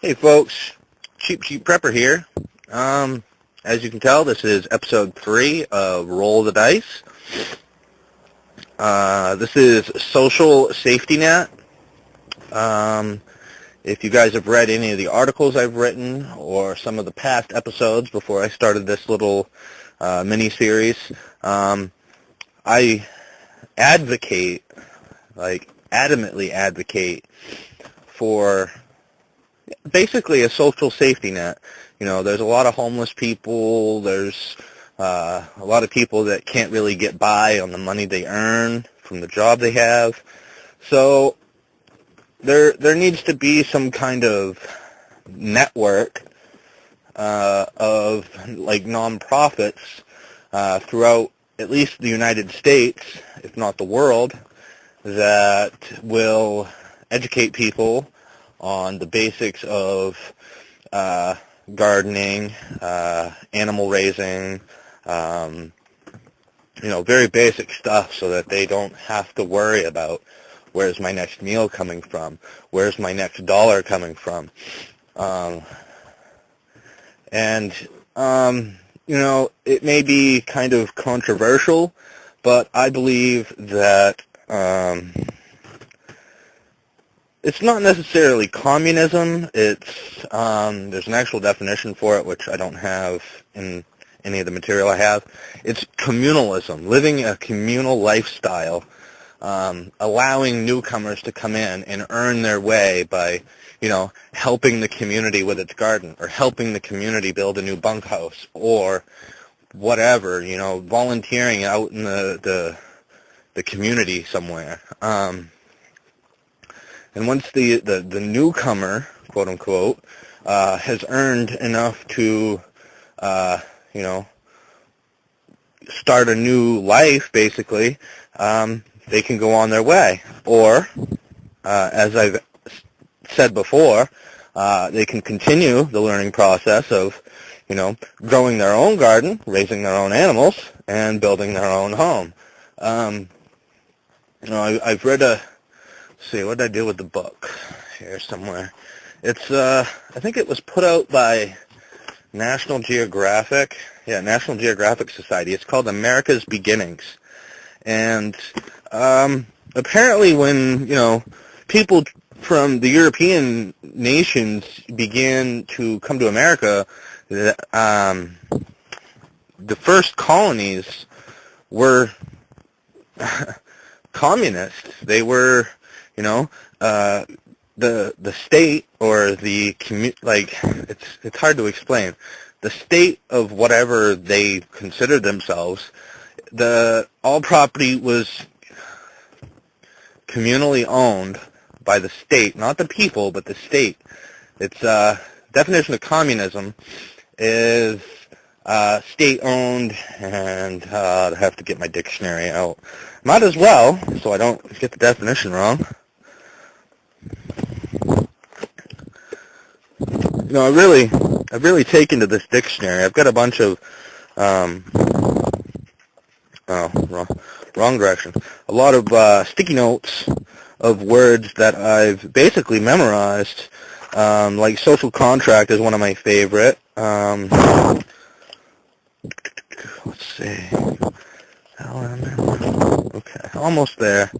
Hey folks, Cheap Prepper here. As you can tell, this is episode 3 of Roll the Dice. This is Social Safety Net. If you guys have read any of the articles I've written or some of the past episodes before I started this little mini-series, I adamantly advocate for basically a social safety net. You know, there's a lot of homeless people. There's a lot of people that can't really get by on the money they earn from the job they have. So there needs to be some kind of network of like nonprofits throughout at least the United States, if not the world, that will educate people on the basics of gardening, animal raising, very basic stuff so that they don't have to worry about where's my next meal coming from, where's my next dollar coming from. It may be kind of controversial, but I believe that it's not necessarily communism. It's there's an actual definition for it, which I don't have in any of the material I have. It's communalism, living a communal lifestyle, allowing newcomers to come in and earn their way by, helping the community with its garden, or helping the community build a new bunkhouse, or whatever, volunteering out in the community somewhere. And once the newcomer, quote unquote, has earned enough to, start a new life, basically, they can go on their way. Or, as I've said before, they can continue the learning process of, growing their own garden, raising their own animals, and building their own home. I've read what did I do with the book? Here somewhere. It's, I think it was put out by National Geographic. Yeah, National Geographic Society. It's called America's Beginnings. And apparently when, people from the European nations began to come to America, the first colonies were communist. They were, the state, or the it's hard to explain. The state of whatever they considered themselves, all property was communally owned by the state, not the people, but the state. Its definition of communism is state-owned, and I have to get my dictionary out. Might as well, so I don't get the definition wrong. I've really taken to this dictionary. I've got a bunch of, wrong direction. A lot of sticky notes of words that I've basically memorized. Like social contract is one of my favorite. Let's see. Okay, almost there.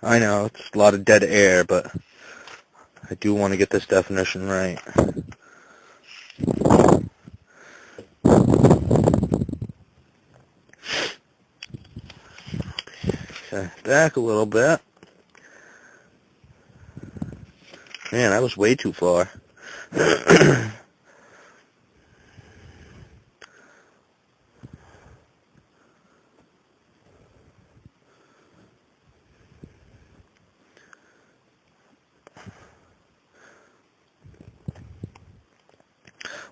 I know, it's a lot of dead air, but I do want to get this definition right. Okay, back a little bit. Man, that was way too far.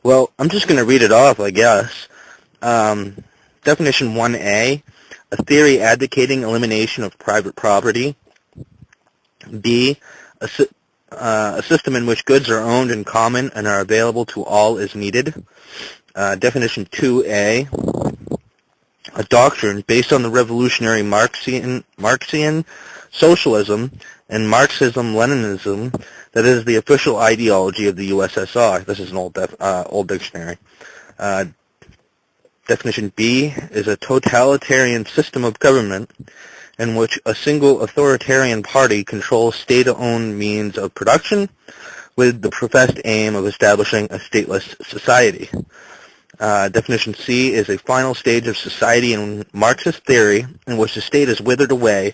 Well, I'm just going to read it off, I guess. Definition 1A, a theory advocating elimination of private property. B, a system in which goods are owned in common and are available to all as needed. Definition 2A, a doctrine based on the revolutionary Marxian socialism and Marxism-Leninism that is the official ideology of the USSR. This is an old dictionary. Definition B is a totalitarian system of government in which a single authoritarian party controls state-owned means of production with the professed aim of establishing a stateless society. Definition C is a final stage of society in Marxist theory in which the state is withered away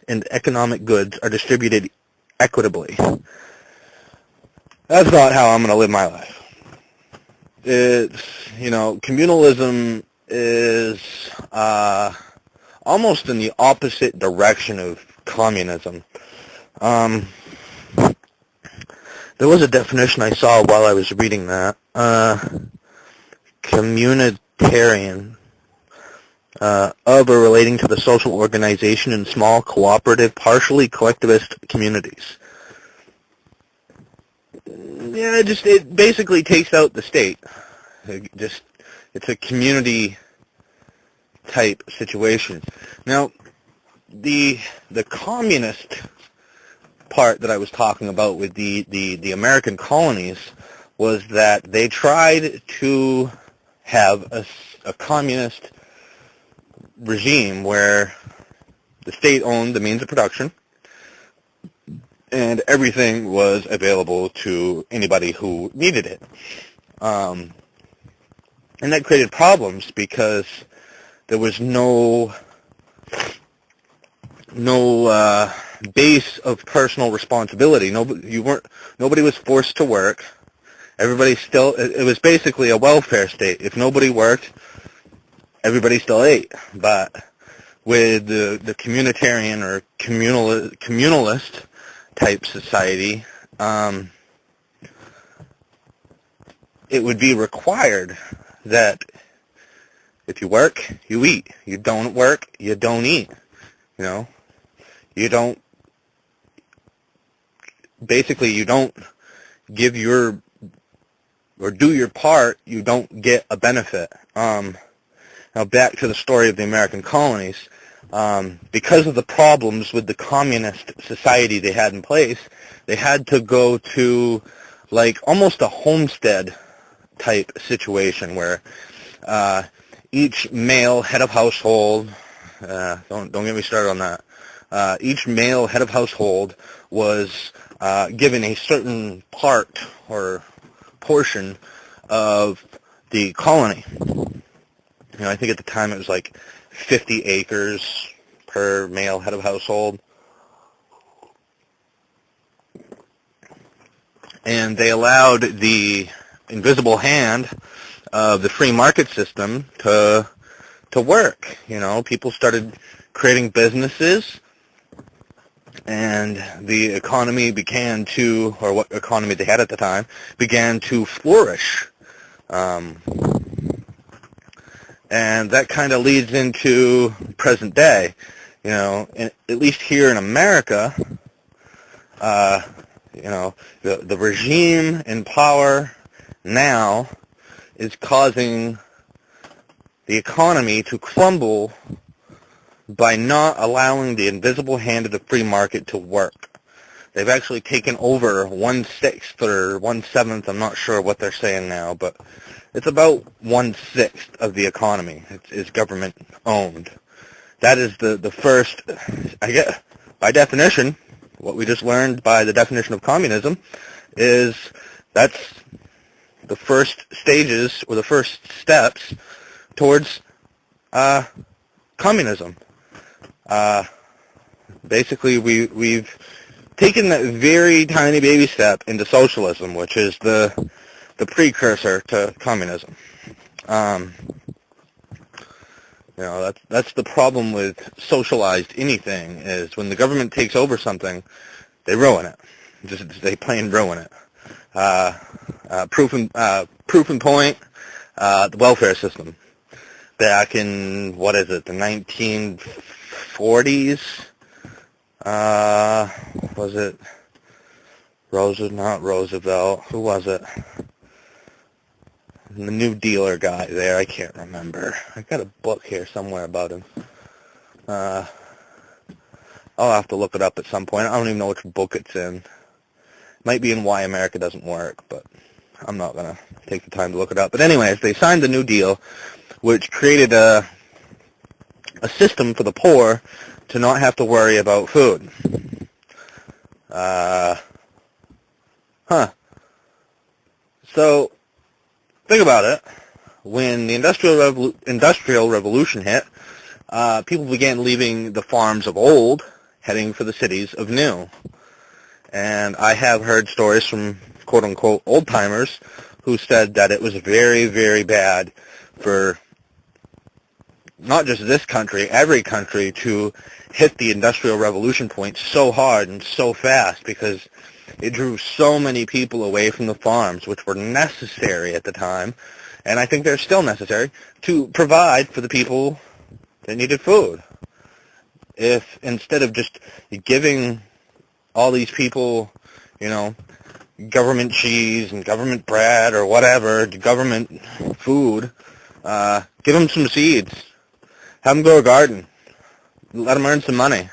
and economic goods are distributed equitably. That's not how I'm going to live my life. It's, communalism is almost in the opposite direction of communism. There was a definition I saw while I was reading that. Communitarian, of or relating to the social organization in small, cooperative, partially collectivist communities. Yeah, it basically takes out the state. It's a community type situation. Now, the communist part that I was talking about with the American colonies was that they tried to have a communist regime where the state owned the means of production and everything was available to anybody who needed it. And that created problems because there was no base of personal responsibility. Nobody was forced to work. It was basically a welfare state. If nobody worked, everybody still ate. But with the communitarian or communalist type society, it would be required that if you work, you eat. You don't work, you don't eat. You don't give do your part, you don't get a benefit. Now back to the story of the American colonies. Because of the problems with the communist society they had in place, they had to go to almost a homestead type situation where each male head of household, don't get me started on that, each male head of household was given a certain part or portion of the colony. I think at the time it was 50 acres per male head of household. And they allowed the invisible hand of the free market system to work. People started creating businesses, and the economy or what economy they had at the time, began to flourish. And that kind of leads into present day. At least here in America, the regime in power now is causing the economy to crumble by not allowing the invisible hand of the free market to work. They've actually taken over 1/6 or 1/7, I'm not sure what they're saying now, but it's about 1/6 of the economy is government owned. That is the first, I guess, by definition, what we just learned by the definition of communism is that's the first stages or the first steps towards communism. Basically, we've taken that very tiny baby step into socialism, which is the precursor to communism. That's the problem with socialized anything, is when the government takes over something, they ruin it. They plain ruin it. Proof in point, the welfare system. Back in, the 1940s? Was it not Roosevelt? Who was it? New Dealer guy there. I can't remember. I got a book here somewhere about him. I'll have to look it up at some point. I don't even know which book it's in. Might be in Why America Doesn't Work, but I'm not going to take the time to look it up. But anyways, they signed the New Deal, which created a system for the poor to not have to worry about food. So, think about it. When the Industrial Revolution hit, people began leaving the farms of old, heading for the cities of new. And I have heard stories from quote-unquote old-timers who said that it was very, very bad for not just this country, every country, to hit the Industrial Revolution point so hard and so fast, because it drew so many people away from the farms, which were necessary at the time, and I think they're still necessary, to provide for the people that needed food. If instead of just giving all these people, government cheese and government bread or whatever, government food, give them some seeds. Have them grow a garden. Let them earn some money.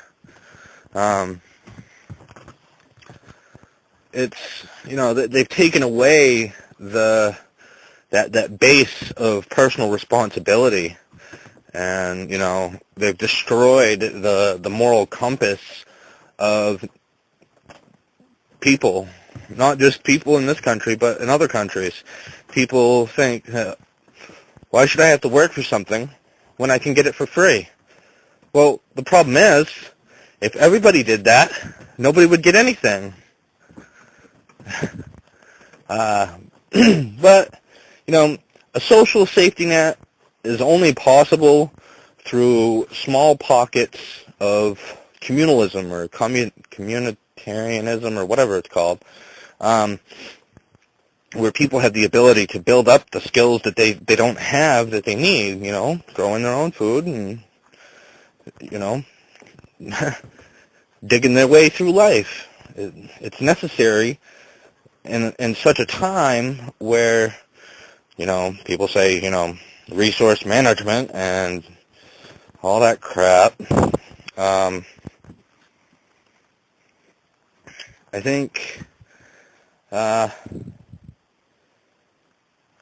It's, they've taken away that base of personal responsibility, and, they've destroyed the moral compass of people, not just people in this country, but in other countries. People think, why should I have to work for something when I can get it for free? Well, the problem is, if everybody did that, nobody would get anything. But, a social safety net is only possible through small pockets of communalism or communitarianism or whatever it's called, where people have the ability to build up the skills that they don't have that they need, growing their own food and, digging their way through life. It's necessary in such a time where, people say, resource management and all that crap. I think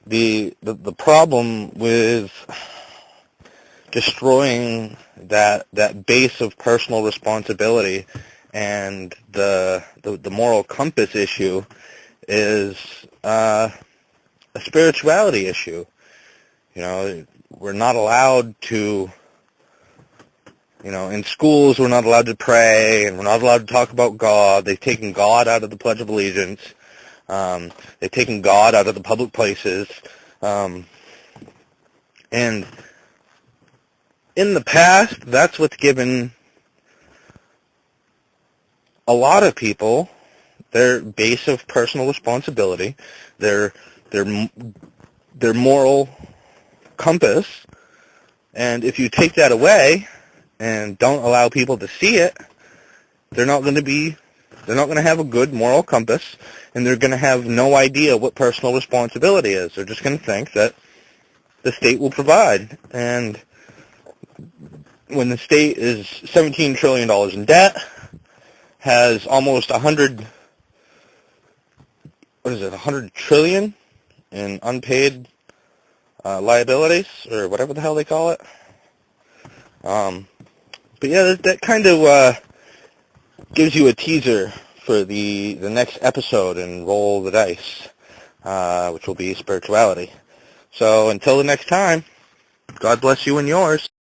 the problem with destroying that base of personal responsibility and the moral compass issue is a spirituality issue. We're not allowed to, in schools we're not allowed to pray, and we're not allowed to talk about God. They've taken God out of the Pledge of Allegiance. They've taken God out of the public places. And in the past, that's what's given a lot of people their base of personal responsibility, their moral compass. And if you take that away and don't allow people to see it, they're not going to have a good moral compass, and they're going to have no idea what personal responsibility is. They're just going to think that the state will provide. And when the state is $17 trillion in debt, has almost 100 trillion in unpaid liabilities, or whatever the hell they call it. But yeah, that kind of gives you a teaser for the next episode in Roll the Dice, which will be spirituality. So until the next time, God bless you and yours.